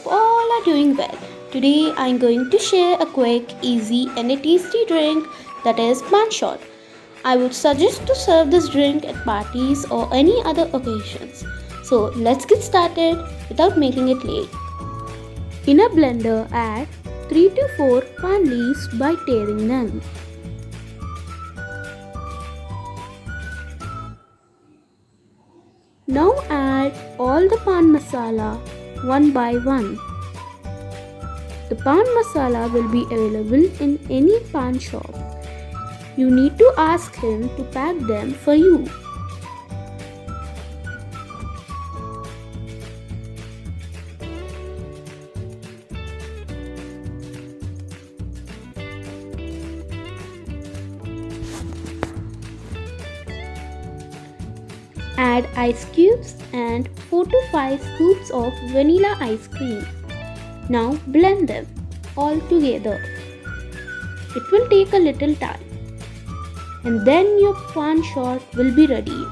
hope all are doing well. Today I am going to share a quick, easy and a tasty drink that is Paan Shot. I would suggest to serve this drink at parties or any other occasions. So let's get started without making it late. In a blender, add 3 to 4 paan leaves by tearing them. Now add all the paan masala one by one. The paan masala will be available in any paan shop. You need to ask him to pack them for you. Add ice cubes and 4 to 5 scoops of vanilla ice cream. Now blend them all together. It will take a little time and then your Paan Shot will be ready.